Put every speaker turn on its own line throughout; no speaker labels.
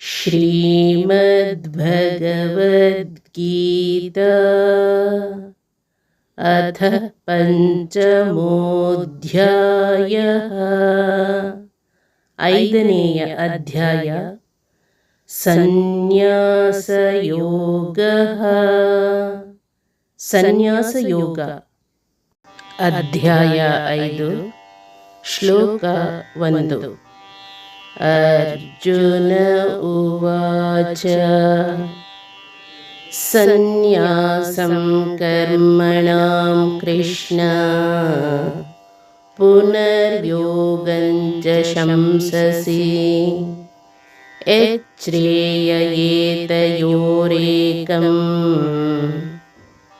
श्रीमद्भगवद्गीता अथ पंचमोऽध्यायः। ಐದನೆಯ ಅಧ್ಯಾಯ ಸನ್ಯಾಸಯೋಗಃ. ಸನ್ಯಾಸಯೋಗ. ಅಧ್ಯಾಯ 5 ಶ್ಲೋಕ 1. ಅರ್ಜುನ ಉವಾಚ ಸನ್ಯಾಸಂ ಕರ್ಮಣಾಂ ಕೃಷ್ಣ ಪುನರ್ಯೋಗಂಚ ಶಂಸಸಿ ಯಚ್ಛ್ರೇಯಯೇತಯೋರೇಕಂ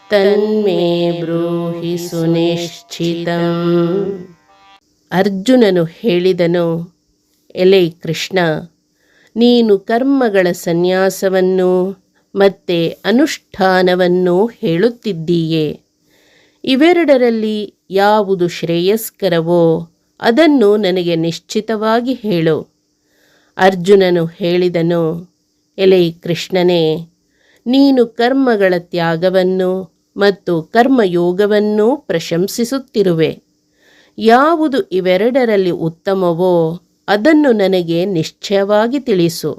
ತನ್ಮೇ ಬ್ರೂಹಿ ಸುನಿಶ್ಚಿತಂ. ಅರ್ಜುನನು ಹೇಳಿದನು, ಎಲೈ ಕೃಷ್ಣ, ನೀನು ಕರ್ಮಗಳ ಸನ್ಯಾಸವನ್ನು ಮತ್ತೆ ಅನುಷ್ಠಾನವನ್ನು ಹೇಳುತ್ತಿದ್ದೀಯೆ. ಇವೆರಡರಲ್ಲಿ ಯಾವುದು ಶ್ರೇಯಸ್ಕರವೋ ಅದನ್ನು ನನಗೆ ನಿಶ್ಚಿತವಾಗಿ ಹೇಳು. ಅರ್ಜುನನು ಹೇಳಿದನು, ಎಲೈ ಕೃಷ್ಣನೇ, ನೀನು ಕರ್ಮಗಳ ತ್ಯಾಗವನ್ನು ಮತ್ತು ಕರ್ಮಯೋಗವನ್ನು ಪ್ರಶಂಸಿಸುತ್ತಿರುವೆ. ಯಾವುದು ಇವೆರಡರಲ್ಲಿ ಉತ್ತಮವೋ ಅದನ್ನು ನನಗೆ ನಿಶ್ಚಯವಾಗಿ ತಿಳಿಸು.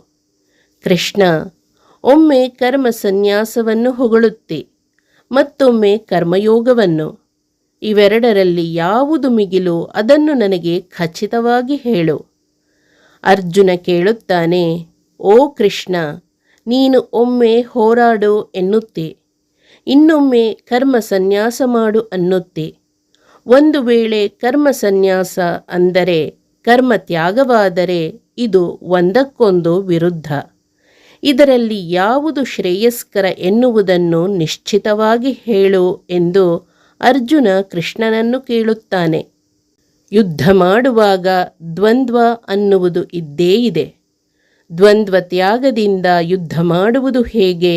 ಕೃಷ್ಣ, ಒಮ್ಮೆ ಕರ್ಮ ಸನ್ಯಾಸವನ್ನು ಹೊಗಳುತ್ತಿ, ಮತ್ತೊಮ್ಮೆ ಕರ್ಮಯೋಗವನ್ನು. ಇವೆರಡರಲ್ಲಿ ಯಾವುದು ಮಿಗಿಲು ಅದನ್ನು ನನಗೆ ಖಚಿತವಾಗಿ ಹೇಳು. ಅರ್ಜುನ ಕೇಳುತ್ತಾನೆ, ಓ ಕೃಷ್ಣ, ನೀನು ಒಮ್ಮೆ ಹೋರಾಡು ಎನ್ನುತ್ತಿ, ಇನ್ನೊಮ್ಮೆ ಕರ್ಮ ಸನ್ಯಾಸ ಮಾಡು ಅನ್ನುತ್ತಿ. ಒಂದು ವೇಳೆ ಕರ್ಮ ಸನ್ಯಾಸ ಅಂದರೆ ಕರ್ಮ ತ್ಯಾಗವಾದರೆ ಇದು ಒಂದಕ್ಕೊಂದು ವಿರುದ್ಧ. ಇದರಲ್ಲಿ ಯಾವುದು ಶ್ರೇಯಸ್ಕರ ಎನ್ನುವುದನ್ನು ನಿಶ್ಚಿತವಾಗಿ ಹೇಳು ಎಂದು ಅರ್ಜುನ ಕೃಷ್ಣನನ್ನು ಕೇಳುತ್ತಾನೆ. ಯುದ್ಧ ಮಾಡುವಾಗ ದ್ವಂದ್ವ ಅನ್ನುವುದು ಇದ್ದೇ ಇದೆ. ದ್ವಂದ್ವ ತ್ಯಾಗದಿಂದ ಯುದ್ಧ ಮಾಡುವುದು ಹೇಗೆ?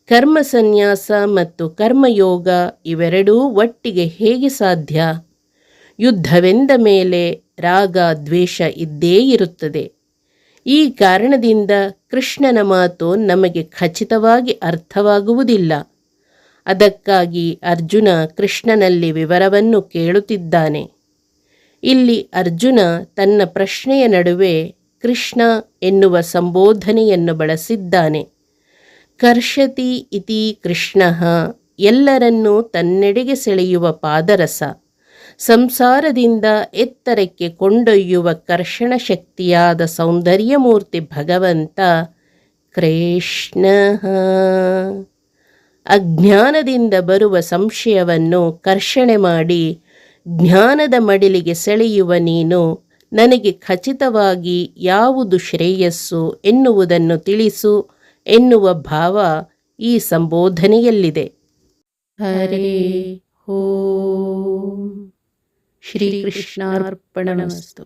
ಕರ್ಮ ಸನ್ಯಾಸ ಮತ್ತು ಕರ್ಮಯೋಗ ಇವೆರಡೂ ಒಟ್ಟಿಗೆ ಹೇಗೆ ಸಾಧ್ಯ? ಯುದ್ಧವೆಂದ ಮೇಲೆ ರಾಗ ದ್ವೇಷ ಇದ್ದೇ ಇರುತ್ತದೆ. ಈ ಕಾರಣದಿಂದ ಕೃಷ್ಣನ ಮಾತು ನಮಗೆ ಖಚಿತವಾಗಿ ಅರ್ಥವಾಗುವುದಿಲ್ಲ. ಅದಕ್ಕಾಗಿ ಅರ್ಜುನ ಕೃಷ್ಣನಲ್ಲಿ ವಿವರವನ್ನು ಕೇಳುತ್ತಿದ್ದಾನೆ. ಇಲ್ಲಿ ಅರ್ಜುನ ತನ್ನ ಪ್ರಶ್ನೆಯ ನಡುವೆ ಕೃಷ್ಣ ಎನ್ನುವ ಸಂಬೋಧನೆಯನ್ನು ಬಳಸಿದ್ದಾನೆ. ಕರ್ಷತಿ ಇತಿ ಕೃಷ್ಣಃ, ಎಲ್ಲರನ್ನೂ ತನ್ನೆಡೆಗೆ ಸೆಳೆಯುವ ಪಾದರಸ, ಸಂಸಾರದಿಂದ ಎತ್ತರಕ್ಕೆ ಕೊಂಡೊಯ್ಯುವ ಕರ್ಷಣ ಶಕ್ತಿಯಾದ ಸೌಂದರ್ಯಮೂರ್ತಿ ಭಗವಂತ ಕೃಷ್ಣ. ಅಜ್ಞಾನದಿಂದ ಬರುವ ಸಂಶಯವನ್ನು ಕರ್ಷಣೆ ಮಾಡಿ ಜ್ಞಾನದ ಮಡಿಲಿಗೆ ಸೆಳೆಯುವ ನೀನು ನನಗೆ ಖಚಿತವಾಗಿ ಯಾವುದು ಶ್ರೇಯಸ್ಸು ಎನ್ನುವುದನ್ನು ತಿಳಿಸು ಎನ್ನುವ ಭಾವ ಈ ಸಂಬೋಧನೆಯಲ್ಲಿದೆ. ಹರೇ ಓಂ. ಶ್ರೀಕೃಷ್ಣಾರ್ಪಣಮಸ್ತು.